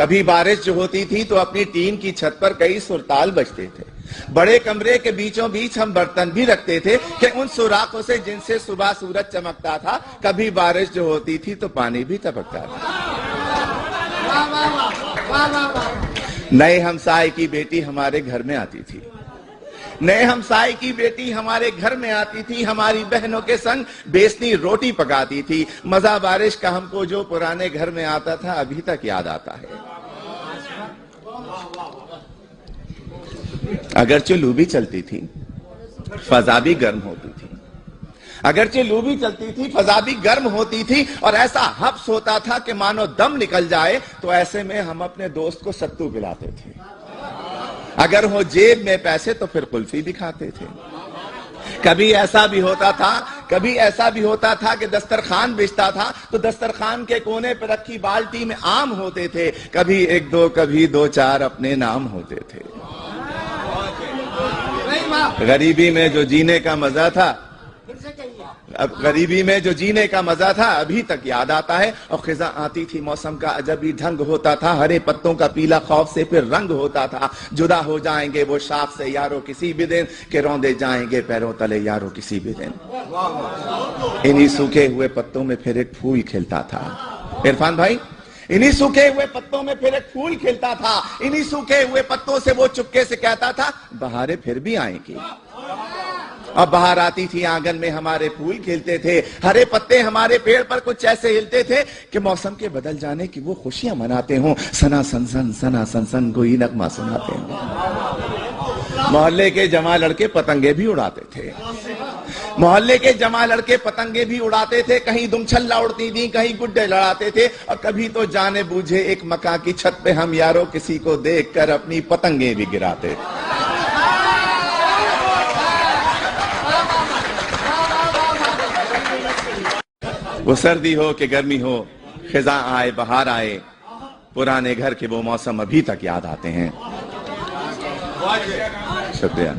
کبھی بارش جو ہوتی تھی تو اپنی ٹین کی چھت پر کئی سرتال بجتے تھے. بڑے کمرے کے بیچوں بیچ ہم برتن بھی رکھتے تھے کہ ان سوراخوں سے جن سے صبح سورج چمکتا تھا کبھی بارش جو ہوتی تھی تو پانی بھی ٹپکتا تھا. نئے ہمسائے کی بیٹی ہمارے گھر میں آتی تھی. نئے ہمسائے کی بیٹی ہمارے گھر میں آتی تھی. ہماری بہنوں کے سنگ بیسنی روٹی پکاتی تھی. مزہ بارش کا ہم کو جو پرانے گھر میں آتا تھا ابھی تک یاد آتا ہے. اگرچہ لو بھی چلتی تھی فضا بھی گرم ہوتی تھی. اگرچہ لو بھی چلتی تھی فضا بھی گرم ہوتی تھی اور ایسا حبس ہوتا تھا کہ مانو دم نکل جائے. تو ایسے میں ہم اپنے دوست کو ستو پلاتے تھے. اگر ہو جیب میں پیسے تو پھر قلفی بھی کھاتے تھے. کبھی ایسا بھی ہوتا تھا کہ دسترخوان بچتا تھا تو دسترخوان کے کونے پر رکھی بالٹی میں آم ہوتے تھے. کبھی ایک دو کبھی دو چار اپنے نام ہوتے تھے. غریبی میں جو جینے کا مزہ تھا ابھی تک یاد آتا ہے. اور خزاں آتی تھی موسم کا عجب ہی ڈھنگ ہوتا تھا. ہرے پتوں کا پیلا خوف سے پھر رنگ ہوتا تھا. جدا ہو جائیں گے وہ شاخ سے یارو کسی بھی دن کہ روندے جائیں گے پیروں تلے یارو کسی بھی دن. انہی سوکھے ہوئے پتوں میں پھر ایک پھول کھلتا تھا. عرفان بھائی انہی سوکھے ہوئے پتوں میں پھر ایک پھول کھلتا تھا. انہی سوکھے ہوئے پتوں سے وہ چپکے سے کہتا تھا بہاریں پھر بھی آئیں گی. اب باہر آتی تھی آنگن میں ہمارے پھول کھلتے تھے. ہرے پتے ہمارے پیڑ پر کچھ ایسے ہلتے تھے کہ موسم کے بدل جانے کی وہ خوشیاں مناتے ہوں. سنا سن سن کوئی نغمہ سناتے ہیں. محلے کے جمع لڑکے پتنگے بھی اڑاتے تھے. کہیں دم چھلا اڑتی تھی کہیں گڈے لڑاتے تھے. اور کبھی تو جانے بوجھے ایک مکان کی چھت پہ ہم یارو کسی کو دیکھ کر اپنی پتنگیں بھی گراتے. وہ سردی ہو کہ گرمی ہو خزاں آئے بہار آئے پرانے گھر کے وہ موسم ابھی تک یاد آتے ہیں. شکریہ.